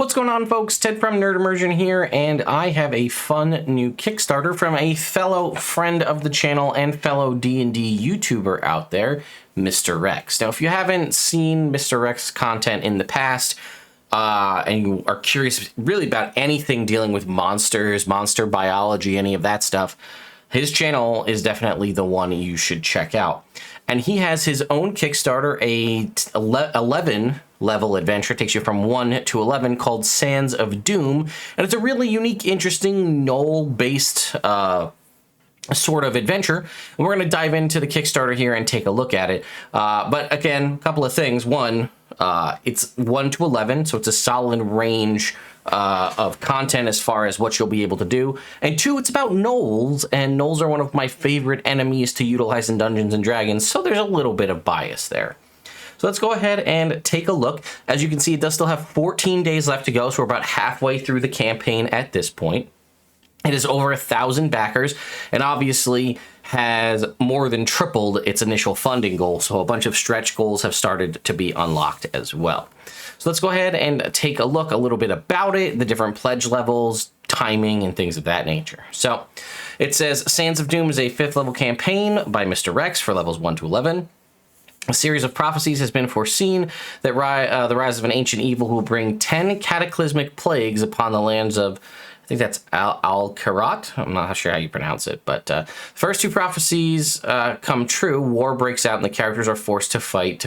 What's going on, folks? Ted from Immersion here, and I have a fun new Kickstarter from a fellow friend of the channel and fellow D&D YouTuber out there, MrRhexx. Now, if you haven't seen MrRhexx content in the past, and you are curious really about anything dealing with monsters, monster biology, any of that stuff, his channel is definitely the one you should check out. And he has his own Kickstarter, a 11 level adventure, takes you from 1 to 11, called Sands of Doom. And it's a really unique, interesting, gnoll-based sort of adventure. And we're going to dive into the Kickstarter here and take a look at it. But again, a couple of things. One, it's 1 to 11, so it's a solid range of content as far as what you'll be able to do. And 2, it's about gnolls, and gnolls are one of my favorite enemies to utilize in Dungeons and Dragons, so there's a little bit of bias there. So let's go ahead and take a look. As you can see, it does still have 14 days left to go, so we're about halfway through the campaign at this point. It is over 1,000 backers, and obviously has more than tripled its initial funding goal, so a bunch of stretch goals have started to be unlocked as well. So let's go ahead and take a look a little bit about it, the different pledge levels, timing, and things of that nature. So it says Sands of Doom is a 5th level campaign by MrRhexx for levels 1 to 11. A series of prophecies has been foreseen that the rise of an ancient evil who will bring 10 cataclysmic plagues upon the lands of, I think that's Al-Karat. I'm not sure how you pronounce it, but first 2 prophecies come true. War breaks out and the characters are forced to fight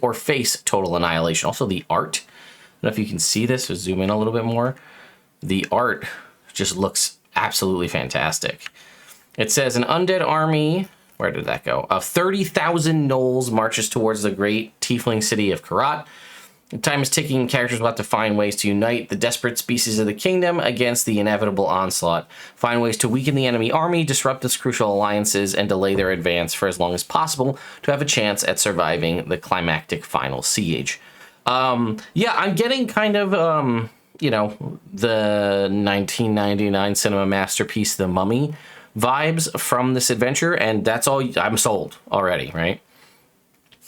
or face total annihilation. Also the art, I don't know if you can see this, so zoom in a little bit more. The art just looks absolutely fantastic. It says an undead army, where did that go? Of 30,000 gnolls marches towards the great tiefling city of Karat. Time is ticking, characters will have to find ways to unite the desperate species of the kingdom against the inevitable onslaught, find ways to weaken the enemy army, disrupt its crucial alliances, and delay their advance for as long as possible to have a chance at surviving the climactic final siege. Yeah, I'm getting kind of, you know, the 1999 cinema masterpiece, The Mummy, vibes from this adventure, and that's all. I'm sold already, right?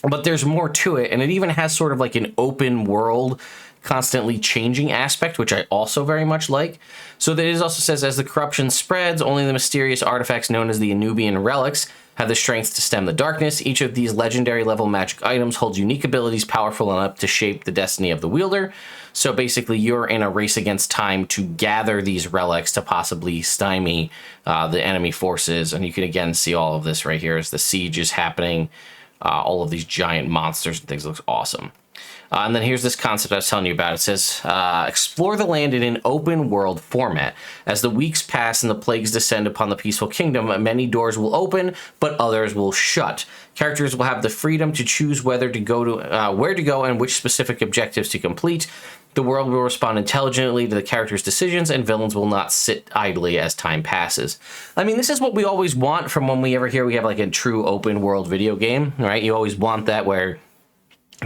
But there's more to it, and it even has sort of like an open world, constantly changing aspect, which I also very much like. So that it also says, as the corruption spreads, only the mysterious artifacts known as the Anubian relics have the strength to stem the darkness. Each of these legendary level magic items holds unique abilities powerful enough to shape the destiny of the wielder. So basically you're in a race against time to gather these relics to possibly stymie the enemy forces. And you can again see all of this right here as the siege is happening. All of these giant monsters and things. Looks awesome. And then here's this concept I was telling you about. It says, explore the land in an open world format. As the weeks pass and the plagues descend upon the peaceful kingdom, many doors will open, but others will shut. Characters will have the freedom to choose whether to go to where to go and which specific objectives to complete. The world will respond intelligently to the characters' decisions, and villains will not sit idly as time passes. I mean, this is what we always want from when we ever hear we have like a true open world video game, right? You always want that where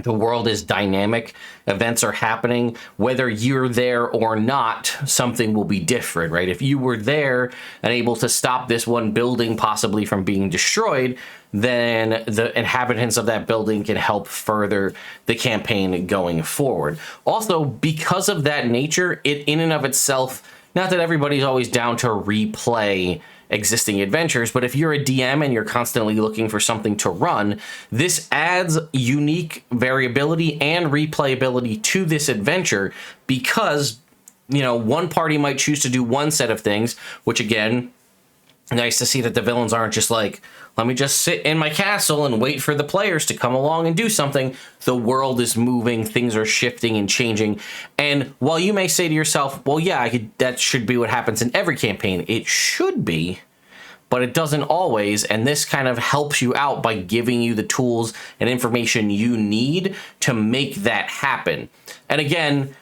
the world is dynamic, events are happening, whether you're there or not, something will be different, right? If you were there and able to stop this one building possibly from being destroyed, then the inhabitants of that building can help further the campaign going forward. Also, because of that nature, it in and of itself, not that everybody's always down to replay existing adventures, but if you're a DM and you're constantly looking for something to run, this adds unique variability and replayability to this adventure because, you know, one party might choose to do one set of things, which again, nice to see that the villains aren't just like, let me just sit in my castle and wait for the players to come along and do something. The world is moving, things are shifting and changing. And while you may say to yourself, well, yeah, that should be what happens in every campaign. It should be, but it doesn't always. And this kind of helps you out by giving you the tools and information you need to make that happen. And again,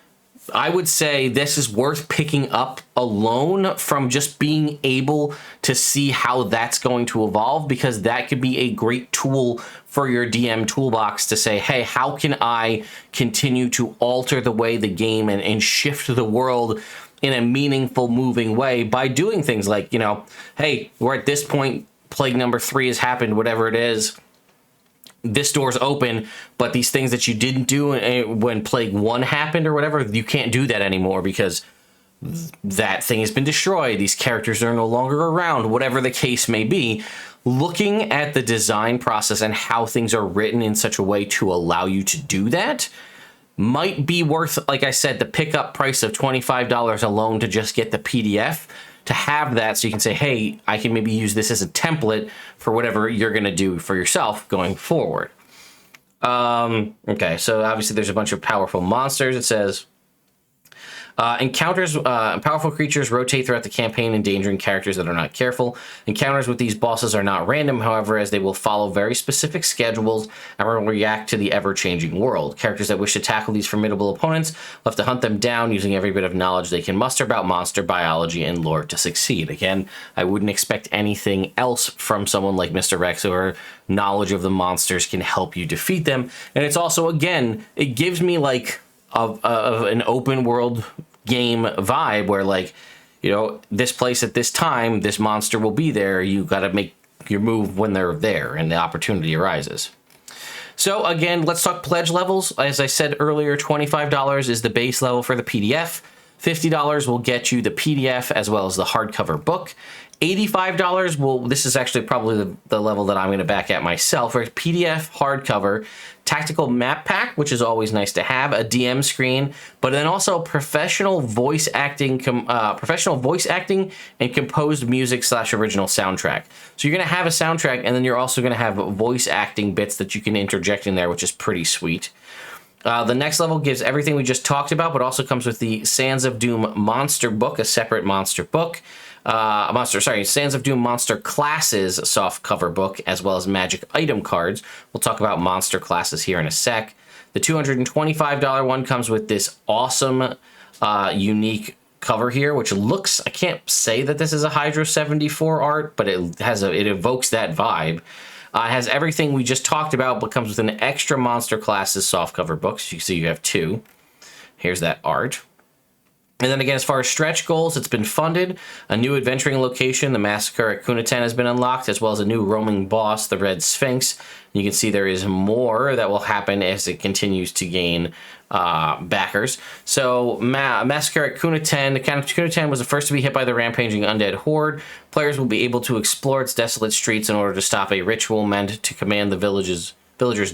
I would say this is worth picking up alone from just being able to see how that's going to evolve, because that could be a great tool for your DM toolbox to say, hey, how can I continue to alter the way the game and shift the world in a meaningful, moving way by doing things like, you know, hey, we're at this point, plague number 3 has happened, whatever it is. this door's open, but these things that you didn't do when Plague 1 happened or whatever, you can't do that anymore because that thing has been destroyed. These characters are no longer around, whatever the case may be. Looking at the design process and how things are written in such a way to allow you to do that might be worth, like I said, the pickup price of $25 alone to just get the PDF, to have that so you can say, hey, I can maybe use this as a template for whatever you're going to do for yourself going forward. Okay, so obviously there's a bunch of powerful monsters. It says, encounters, powerful creatures rotate throughout the campaign, endangering characters that are not careful. Encounters with these bosses are not random, however, as they will follow very specific schedules and will react to the ever-changing world. Characters that wish to tackle these formidable opponents will have to hunt them down using every bit of knowledge they can muster about monster biology and lore to succeed. Again, I wouldn't expect anything else from someone like MrRhexx, or knowledge of the monsters can help you defeat them. And it's also, again, it gives me like of an open world game vibe where, like, you know, this place at this time, this monster will be there. You got to make your move when they're there and the opportunity arises. So again, let's talk pledge levels. As I said earlier, $25 is the base level for the PDF. $50 will get you the PDF as well as the hardcover book. $85 will, this is actually probably the level that I'm going to back at myself, for PDF, hardcover, tactical map pack, which is always nice to have, a DM screen, but then also professional voice acting and composed music / original soundtrack. So you're going to have a soundtrack, and then you're also going to have voice acting bits that you can interject in there, which is pretty sweet. The next level gives everything we just talked about, but also comes with the Sands of Doom monster book, a separate monster book. Sands of Doom monster classes soft cover book, as well as magic item cards. We'll talk about monster classes here in a sec. The $225 one comes with this awesome, unique cover here, which looks, I can't say that this is a Hydro 74 art, but it evokes that vibe. It has everything we just talked about, but comes with an extra monster classes softcover book. So you can see you have two. Here's that art. And then again, as far as stretch goals, it's been funded. A new adventuring location, the Massacre at Kunatan, has been unlocked, as well as a new roaming boss, the Red Sphinx. You can see there is more that will happen as it continues to gain backers. So Massacre at Kunatan. The Kunatan was the first to be hit by the rampaging undead horde. Players will be able to explore its desolate streets in order to stop a ritual meant to command the villagers'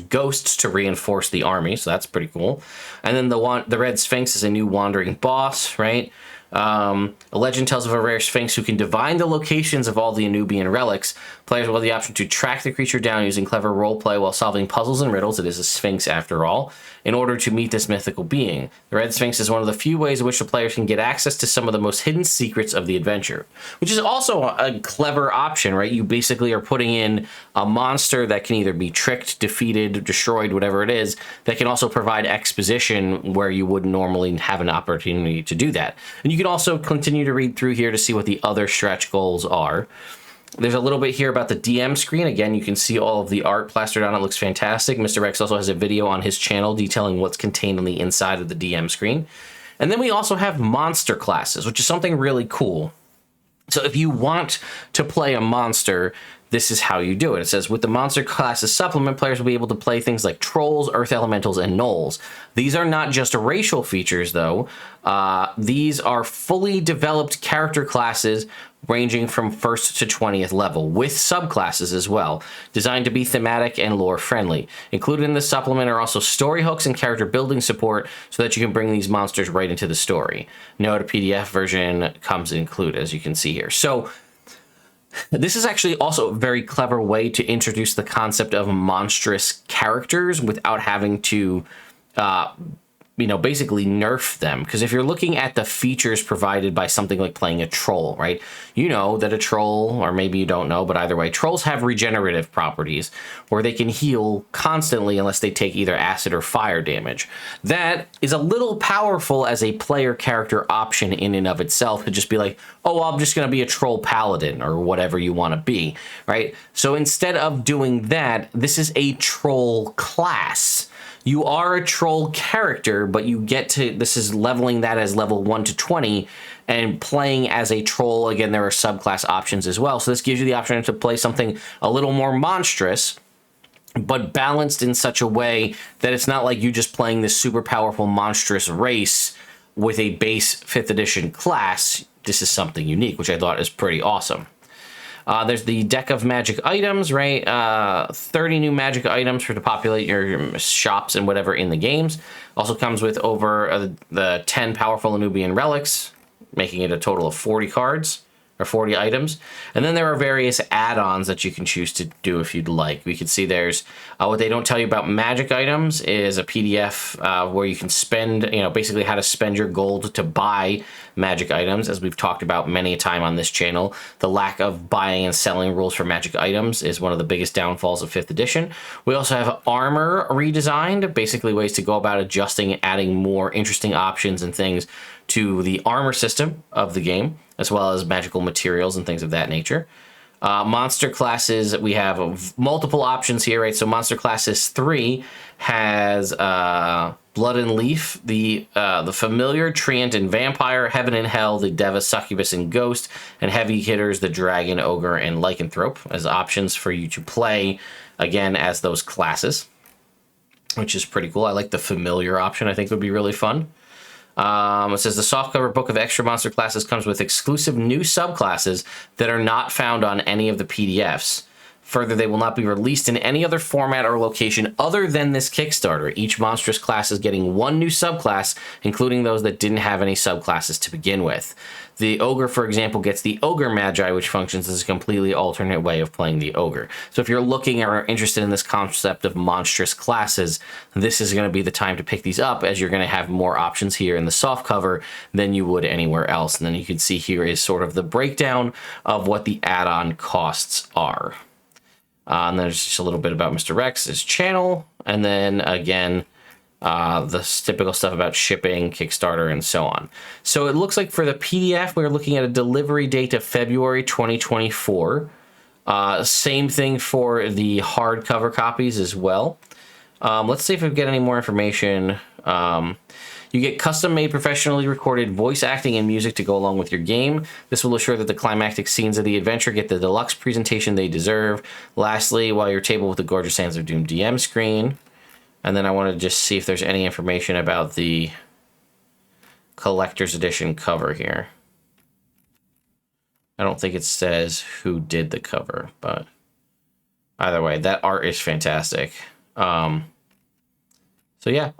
ghosts to reinforce the army, so that's pretty cool. And then the Red Sphinx is a new wandering boss, right? A legend tells of a rare sphinx who can divine the locations of all the Anubian relics. Players will have the option to track the creature down using clever roleplay while solving puzzles and riddles. It is a sphinx after all, in order to meet this mythical being. The Red Sphinx is one of the few ways in which the players can get access to some of the most hidden secrets of the adventure, which is also a clever option, right? You basically are putting in a monster that can either be tricked, defeated, destroyed, whatever it is, that can also provide exposition where you wouldn't normally have an opportunity to do that. And you can also continue to read through here to see what the other stretch goals are. There's a little bit here about the DM screen. Again, you can see all of the art plastered on it. It looks fantastic. MrRhexx also has a video on his channel detailing what's contained on the inside of the DM screen. And then we also have monster classes, which is something really cool. So if you want to play a monster, this is how you do it. It says, with the monster classes supplement, players will be able to play things like trolls, earth elementals, and gnolls. These are not just racial features, though. These are fully developed character classes ranging from 1st to 20th level, with subclasses as well, designed to be thematic and lore-friendly. Included in the supplement are also story hooks and character building support so that you can bring these monsters right into the story. Note a PDF version comes included, as you can see here. So this is actually also a very clever way to introduce the concept of monstrous characters without having to basically nerf them. Because if you're looking at the features provided by something like playing a troll, right? You know that a troll, or maybe you don't know, but either way, trolls have regenerative properties where they can heal constantly unless they take either acid or fire damage. That is a little powerful as a player character option in and of itself, to just be like, oh, I'm just going to be a troll paladin or whatever you want to be, right? So instead of doing that, this is a troll class. You are a troll character, but you get to, this is leveling that as level 1 to 20, and playing as a troll. Again, there are subclass options as well. So this gives you the option to play something a little more monstrous, but balanced in such a way that it's not like you just playing this super powerful monstrous race with a base 5th edition class. This is something unique, which I thought is pretty awesome. There's the deck of magic items, right? 30 new magic items to populate your shops and whatever in the games. Also comes with over the 10 powerful Anubian relics, making it a total of 40 cards. Or 40 items. And then there are various add-ons that you can choose to do if you'd like. We can see there's what they don't tell you about magic items is a PDF where you can spend, basically how to spend your gold to buy magic items. As we've talked about many a time on this channel, the lack of buying and selling rules for magic items is one of the biggest downfalls of 5th edition. We also have armor redesigned, basically ways to go about adjusting, adding more interesting options and things to the armor system of the game, as well as magical materials and things of that nature. Monster classes, we have multiple options here, right? So Monster Classes 3 has Blood and Leaf, the Familiar, Treant, and Vampire, Heaven and Hell, the Deva, Succubus, and Ghost, and heavy hitters, the Dragon, Ogre, and Lycanthrope, as options for you to play, again, as those classes, which is pretty cool. I like the Familiar option. I think would be really fun. It says the softcover book of extra monster classes comes with exclusive new subclasses that are not found on any of the PDFs. Further, they will not be released in any other format or location other than this Kickstarter. Each monstrous class is getting one new subclass, including those that didn't have any subclasses to begin with. The Ogre, for example, gets the Ogre Magi, which functions as a completely alternate way of playing the Ogre. So if you're looking or interested in this concept of monstrous classes, this is going to be the time to pick these up, as you're going to have more options here in the softcover than you would anywhere else. And then you can see here is sort of the breakdown of what the add-on costs are. And there's just a little bit about MrRhexx, his channel, and then again, the typical stuff about shipping, Kickstarter, and so on. So it looks like for the PDF, we're looking at a delivery date of February 2024. Same thing for the hardcover copies as well. Let's see if we get any more information. You get custom-made, professionally recorded voice acting and music to go along with your game. This will assure that the climactic scenes of the adventure get the deluxe presentation they deserve. Lastly, while you're table with the gorgeous Sands of Doom DM screen. And then I want to just see if there's any information about the collector's edition cover here. I don't think it says who did the cover, but either way, that art is fantastic. So yeah,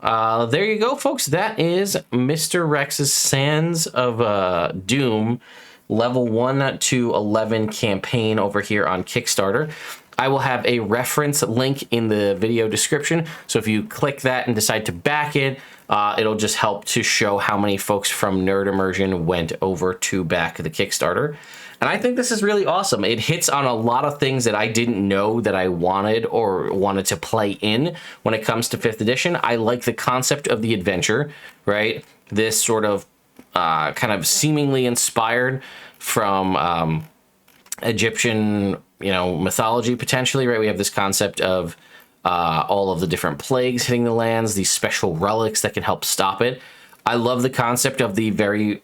there you go, folks. That is MrRhexx's Sands of Doom level 1 to 11 campaign over here on Kickstarter. I will have a reference link in the video description, so if you click that and decide to back it, it'll just help to show how many folks from Nerd Immersion went over to back the Kickstarter. And I think this is really awesome. It hits on a lot of things that I didn't know that I wanted or wanted to play in when it comes to 5th edition. I like the concept of the adventure, right? This sort of kind of seemingly inspired from Egyptian, mythology potentially, right? We have this concept of all of the different plagues hitting the lands, these special relics that can help stop it. I love the concept of the very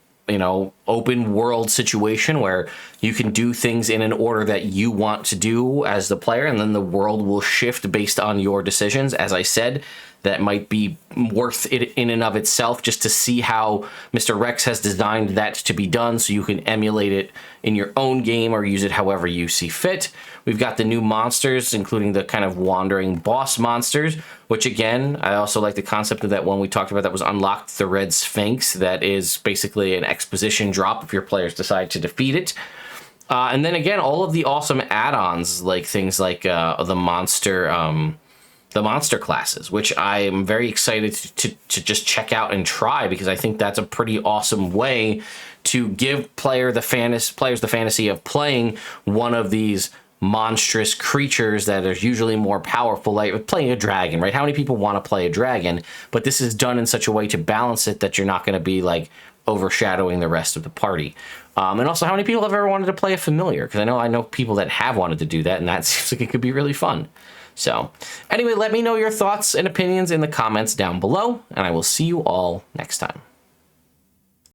open world situation where you can do things in an order that you want to do as the player, and then the world will shift based on your decisions. As I said, that might be worth it in and of itself just to see how MrRhexx has designed that to be done, so you can emulate it in your own game or use it however you see fit. We've got the new monsters, including the kind of wandering boss monsters, which again, I also like the concept of that one we talked about that was unlocked, the Red Sphinx. That is basically an exposition drop if your players decide to defeat it. And then again, all of the awesome add-ons, like things like the monster classes, which I am very excited to just check out and try, because I think that's a pretty awesome way to give players the fantasy of playing one of these monstrous creatures that are usually more powerful, like playing a dragon, right? How many people want to play a dragon? But this is done in such a way to balance it that you're not going to be like overshadowing the rest of the party. And also, how many people have ever wanted to play a familiar? Because I know people that have wanted to do that, and that seems like it could be really fun. So anyway, let me know your thoughts and opinions in the comments down below, and I will see you all next time.